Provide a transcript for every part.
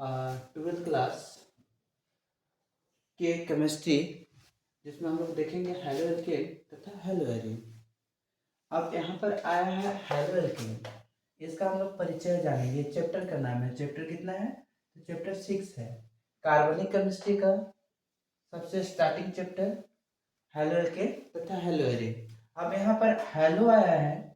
Twelfth class के chemistry, जिसमें हम लोग देखेंगे हेलो एल्केन तथा हेलो एरीन। अब यहाँ पर आया है हेलो एल्केन, इसका हम लोग परिचय जानेंगे। चैप्टर का नाम है, चैप्टर कितना है तो चैप्टर 6 है कार्बनिक केमिस्ट्री का सबसे स्टार्टिंग चैप्टर हेलो एल्केन तथा हेलो एरीन। अब यहाँ पर हेलो आया है,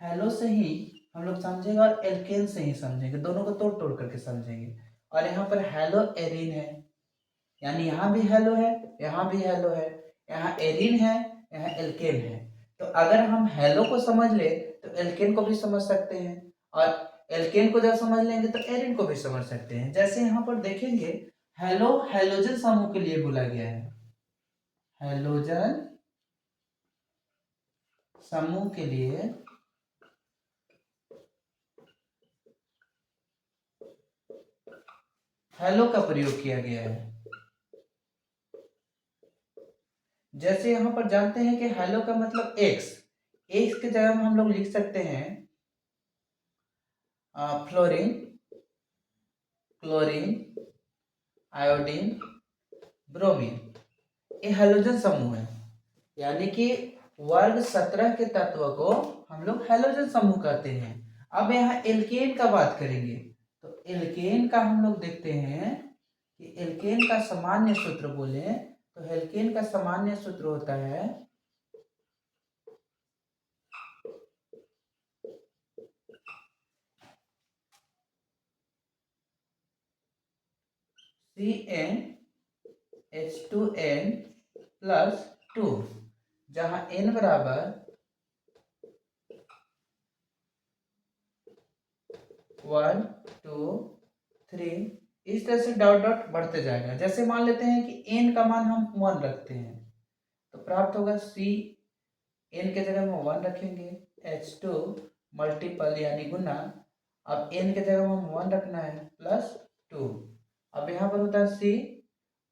हेलो से ही हम लोग समझेंगे और एल्केन से ही समझेंगे, दोनों को तोड़ तोड़ करके समझेंगे। और यहाँ पर हेलो एरीन है, यानी यहाँ भी हेलो है, यहाँ भी हेलो है, यहाँ एरीन है, यहाँ एल्केन है। तो अगर हम हेलो को समझ ले तो एल्केन को भी समझ सकते हैं, और एल्केन को जब समझ लेंगे तो एरीन को भी समझ सकते हैं। जैसे यहाँ पर देखेंगे हेलो हेलोजन समूह के लिए बोला गया है, हेलोजन समूह के लिए हेलो का प्रयोग किया गया है। जैसे यहाँ पर जानते हैं कि हेलो का मतलब एक्स, एक्स की जगह में हम लोग लिख सकते हैं फ्लोरीन, क्लोरीन, आयोडीन, ब्रोमीन। ये हेलोजन समूह है, यानी कि वर्ग 17 के तत्व को हम लोग हेलोजन समूह कहते हैं। अब यहाँ एल्केन का बात करेंगे तो एल्केन का हम लोग देखते हैं कि एल्केन का सामान्य सूत्र बोले तो एल्केन का सामान्य सूत्र होता है CnH2n+2, जहां n बराबर 1 2 3 इस तरह से डॉट डॉट बढ़ते जाएगा। जैसे मान लेते हैं कि n का मान हम 1 रखते हैं तो प्राप्त होगा C, n के जगह में 1 रखेंगे, H2 मल्टीपल यानी गुना, अब n के जगह में हम 1 रखना है +2। अब यहाँ पर होता है C,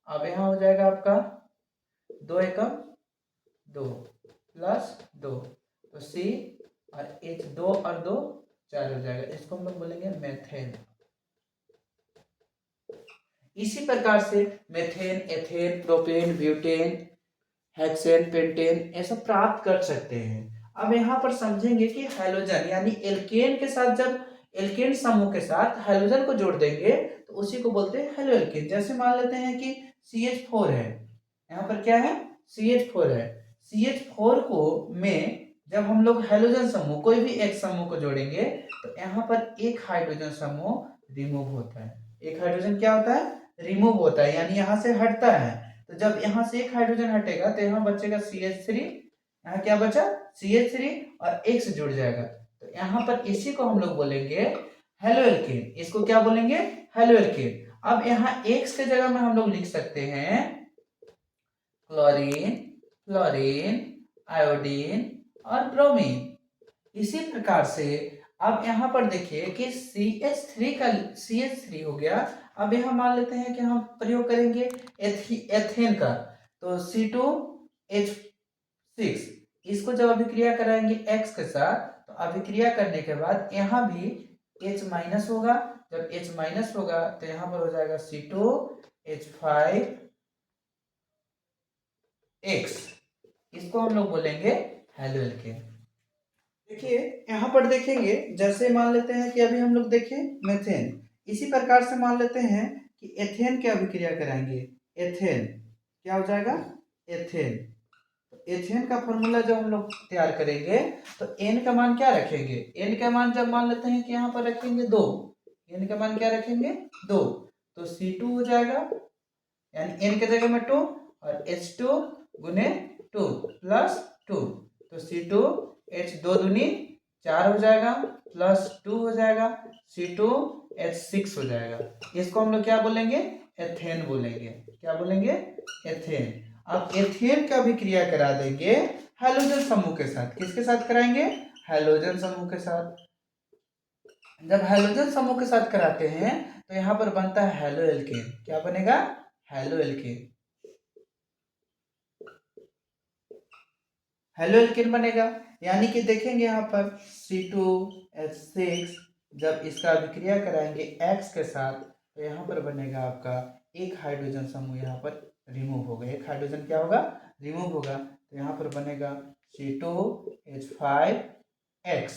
अब यहाँ हो जाएगा आपका 2 एकम 2 +2, तो C और H 2 और 2 4 हो जाएगा। इसको हम लोग बोलेंगे मेथेन। इसी प्रकार से methane, ethane, propane, butane, hexane, pentane ऐसा प्राप्त कर सकते हैं। अब यहाँ पर समझेंगे कि हेलोजन यानी एल्केन के साथ, जब एल्केन समूह के साथ हेलोजन को जोड़ देंगे तो उसी को बोलते हैं हेलो एल्केन। जैसे मान लेते हैं कि CH4 है, यहाँ पर क्या है CH4 है, CH4 को में जब हम लोग हेलोजन समूह कोई भी एक समूह को जोड़ेंगे तो यहाँ पर एक हाइड्रोजन समूह रिमूव होता है। एक हाइड्रोजन क्या होता है रिमूव होता है, यानी यहाँ से हटता है। तो जब यहाँ से एक हाइड्रोजन हटेगा तो यहाँ बचेगा CH3, यहाँ क्या बचा CH3 और एक से जुड़ जाएगा। तो यहाँ पर इसी को हम लोग बोलेंगे हेलो एल्केन। इसको क्या बोलेंगे हेलो एल्केन। अब यहाँ एक्स के जगह में हम लोग लिख सकते हैं क्लोरीन, फ्लोरीन, आयोडीन और ब्रोमीन। इसी प्रकार से अब यहाँ पर देखिए कि CH3 का CH3 हो गया। अब यहाँ मान लेते हैं कि हम प्रयोग करेंगे एथेन का, तो C2H6, इसको जब अभिक्रिया कराएंगे X के साथ तो अभिक्रिया करने के बाद यहाँ भी H माइनस होगा। जब H माइनस होगा तो यहाँ पर हो जाएगा C2H5X, इसको हम लोग बोलेंगे हेलो एल्केन। देखिए यहाँ पर देखेंगे, जैसे मान लेते हैं कि अभी हम लोग देखें मेथेन, इसी प्रकार से मान लेते हैं कि एथेन की अभिक्रिया कराएंगे। एथेन क्या हो जाएगा एथेन, तो एथेन का फॉर्मूला जब हम लोग तैयार करेंगे तो n का मान क्या रखेंगे, n का मान जब मान लेते हैं कि यहाँ पर रखेंगे 2, n का मान क्या रखेंगे 2, तो C2 हो जाएगा, यानी n के जगह में 2 और H2 गुने 2 +2, तो C2H 2 दूनी 4 हो जाएगा +2 हो जाएगा C2H6 हो जाएगा। इसको हम लोग क्या बोलेंगे एथेन बोलेंगे। क्या बोलेंगे एथेन। अब एथेन का भी क्रिया करा देंगे हेलोजन समूह के साथ। किसके साथ कराएंगे हेलोजन समूह के साथ। जब हेलोजन समूह के साथ कराते हैं तो यहाँ पर बनता है हेलो एल्केन। क्या बनेगा हेलो एल्केन, हेलो एल्केन बनेगा। यानी कि देखेंगे यहाँ पर C2H6 जब इसका अभिक्रिया कराएंगे X के साथ तो यहाँ पर बनेगा आपका एक हाइड्रोजन समूह यहाँ पर रिमूव होगा, एक हाइड्रोजन क्या होगा, रिमूव होगा। तो यहाँ पर बनेगा C2H5X,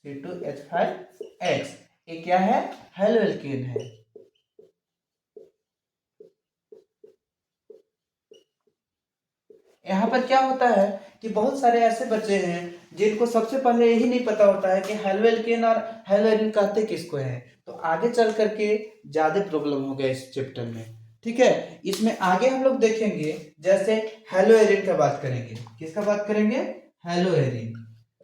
C2H5X। ये क्या है, हेलो एल्केन है। यहाँ पर क्या होता है कि बहुत सारे ऐसे बच्चे हैं जिनको सबसे पहले यही नहीं पता होता है कि हेलो एल्केन और हेलो एरिन कहते किसको हैं। तो आगे चल करके ज्यादा प्रॉब्लम हो गया इस चैप्टर में, ठीक है। इसमें आगे हम लोग देखेंगे, जैसे हेलो एरिन का बात करेंगे, किसका बात करेंगे, हेलो एरिन।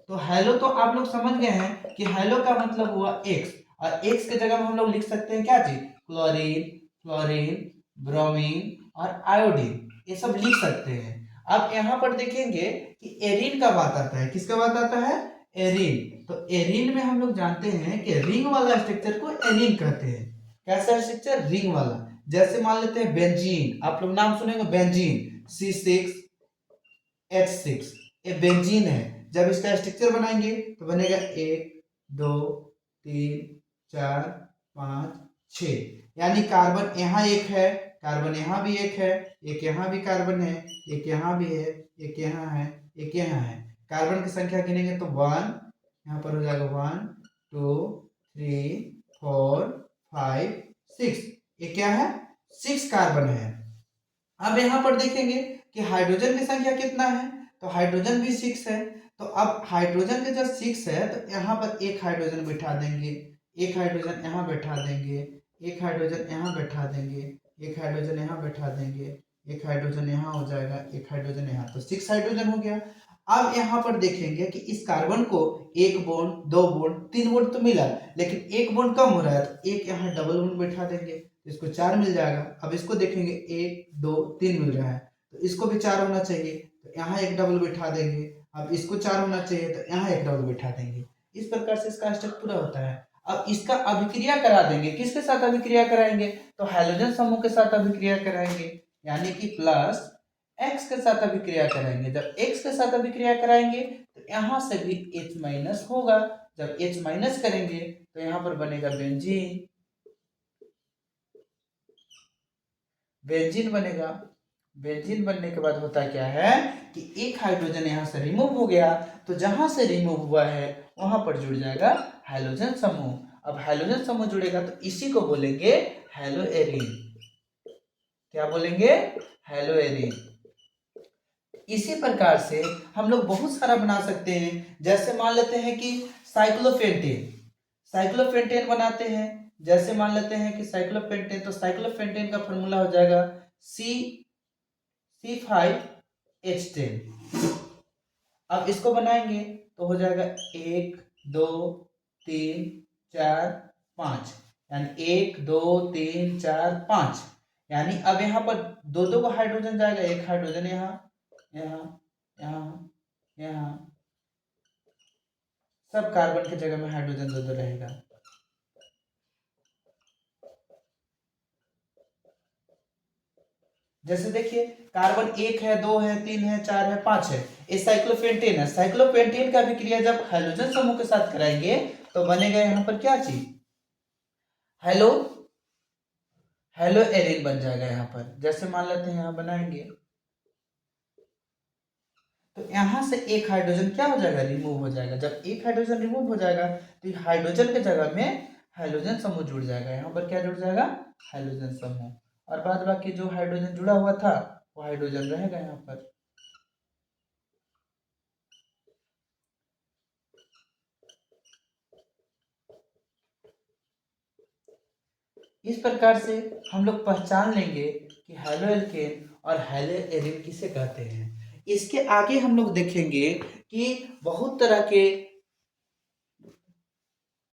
तो हेलो तो आप लोग समझ गए हैं कि हेलो का मतलब हुआ एक्स, और एक्स के जगह में हम लोग लिख सकते हैं क्या चीज, क्लोरीन, फ्लोरीन, ब्रोमीन और आयोडीन, ये सब लिख सकते हैं। अब यहाँ पर देखेंगे कि एरिन का बात आता है, किसका बात आता है, एरिन। तो एरिन में हम लोग जानते हैं कि रिंग वाला स्ट्रक्चर को एरिन कहते हैं। कैसा स्ट्रक्चर, रिंग वाला। जैसे मान लेते हैं बेंजीन, आप लोग नाम सुनेंगे बेंजीन, C6H6, ये बेंजीन है। जब इसका स्ट्रक्चर बनाएंगे तो बनेगा 1 2 3 4 5 6, यानी कार्बन यहाँ एक है, कार्बन यहाँ भी एक है, एक यहाँ भी कार्बन है, एक यहाँ भी है, एक यहाँ है, एक यहाँ है। कार्बन की संख्या गिनेंगे तो 1, यहाँ पर हो जाएगा 1 2 3 4 5 6, ये क्या है, 6 कार्बन है। अब यहाँ पर देखेंगे कि हाइड्रोजन की संख्या कितना है, तो हाइड्रोजन भी 6 है। तो अब हाइड्रोजन के जब 6 है तो यहाँ पर एक हाइड्रोजन बिठा देंगे, एक हाइड्रोजन यहाँ बैठा देंगे, एक हाइड्रोजन यहाँ बैठा देंगे, एक हाइड्रोजन यहाँ बैठा देंगे, एक हाइड्रोजन यहाँ हो जाएगा, एक हाइड्रोजन यहाँ, तो 6 हाइड्रोजन हो गया। अब यहाँ पर देखेंगे कि इस कार्बन को 1 बॉन्ड, 2 बॉन्ड, 3 बॉन्ड तो मिला, लेकिन 1 बॉन्ड कम हो रहा है, तो एक यहाँ डबल बॉन्ड बैठा देंगे, इसको 4 मिल जाएगा। अब इसको देखेंगे 1 2 3 मिल रहा है, तो इसको भी 4 होना चाहिए, तो यहाँ एक डबल बिठा देंगे। अब इसको 4 होना चाहिए, तो यहाँ एक डबल बिठा देंगे। इस प्रकार से इसका स्टेप पूरा होता है। अब इसका अभिक्रिया करा देंगे, किसके साथ अभिक्रिया कराएंगे, तो हाइड्रोजन समूह के साथ अभिक्रिया कराएंगे, यानी कि प्लस X के साथ अभिक्रिया कराएंगे। जब X के साथ अभिक्रिया कराएंगे तो यहाँ से भी H माइनस होगा। जब H माइनस करेंगे तो यहाँ पर बनेगा बेंजीन, बेंजीन बनेगा। बेंजीन बनने के बाद होता क्या है कि एक हाइड्रोजन यहाँ से रिमूव हो गया, तो जहां से रिमूव हुआ है वहां पर जुड़ जाएगा हाइड्रोजन समूह। अब हाइड्रोजन समूह जुड़ेगा तो इसी को बोलेंगे हेलो एरिन। क्या बोलेंगे, हेलो एरिन। इसी प्रकार से हम लोग बहुत सारा बना सकते हैं। जैसे मान लेते हैं कि साइक्लोपेंटेन, साइक्लोपेंटेन बनाते हैं। जैसे मान लेते हैं कि साइक्लोपेंटेन, तो साइक्लोपेंटेन का फॉर्मूला हो जाएगा C5H10। अब इसको बनाएंगे तो हो जाएगा 1 2 3 4 5, यानी 1 2 3 4 5, यानी अब यहाँ पर दो दो को हाइड्रोजन जाएगा, एक हाइड्रोजन यहाँ यहाँ यहाँ यहाँ, सब कार्बन की जगह में हाइड्रोजन दो दो रहेगा। जैसे देखिए कार्बन 1 है, 2 है, 3 है, 4 है, 5 है, ये साइक्लोपेंटेन है। साइक्लोपेंटेन का अभिक्रिया जब हाइड्रोजन समूह के साथ कराएंगे तो बनेगा यहाँ पर क्या चीज, हेलो, हेलो एरिन बन जाएगा यहाँ पर। जैसे मान लेते हैं यहाँ बनाएंगे तो यहाँ से एक हाइड्रोजन क्या हो जाएगा, रिमूव हो जाएगा। जब एक हाइड्रोजन रिमूव हो जाएगा तो हाइड्रोजन के जगह में हाइड्रोजन समूह जुड़ जाएगा। यहाँ पर क्या जुड़ जाएगा, हाइड्रोजन समूह, और बाद बाकी जो हाइड्रोजन जुड़ा हुआ था वो हाइड्रोजन रहेगा यहाँ पर। इस प्रकार से हम लोग पहचान लेंगे कि हेलो एल्केन और हेलो एरिन किसे कहते हैं। इसके आगे हम लोग देखेंगे कि बहुत तरह के